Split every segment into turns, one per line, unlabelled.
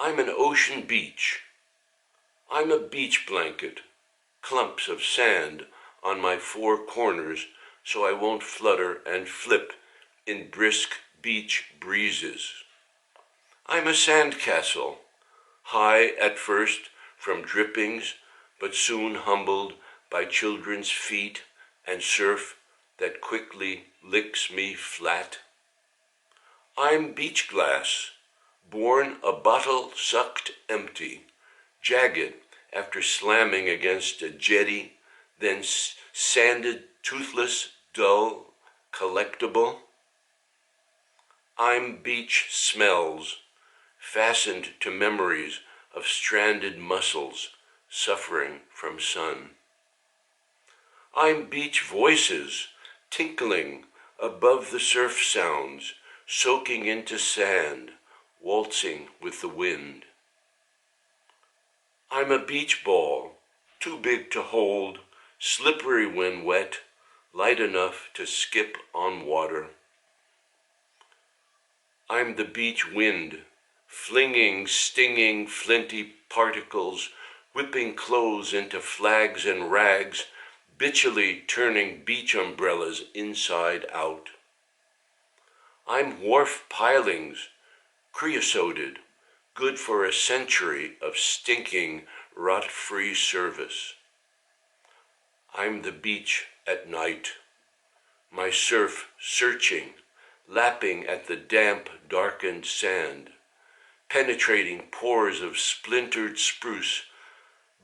I'm an ocean beach. I'm a beach blanket, clumps of sand on my four corners so I won't flutter and flip in brisk beach breezes. I'm a sandcastle, high at first from drippings, but soon humbled by children's feet and surf that quickly licks me flat. I'm beach glass, born a bottle sucked empty, jagged after slamming against a jetty, then sanded, toothless, dull, collectible. I'm beach smells, fastened to memories of stranded muscles suffering from sun. I'm beach voices, tinkling above the surf sounds, soaking into sand, waltzing with the wind. I'm a beach ball, too big to hold, slippery when wet, light enough to skip on water. I'm the beach wind, flinging stinging flinty particles, whipping clothes into flags and rags, bitchily turning beach umbrellas inside out. I'm wharf pilings, creosoted, good for a century of stinking, rot-free service. I'm the beach at night, my surf searching, lapping at the damp, darkened sand, penetrating pores of splintered spruce,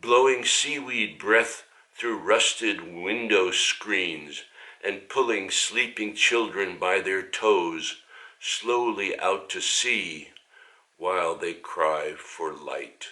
blowing seaweed breath through rusted window screens, and pulling sleeping children by their toes slowly out to sea while they cry for light.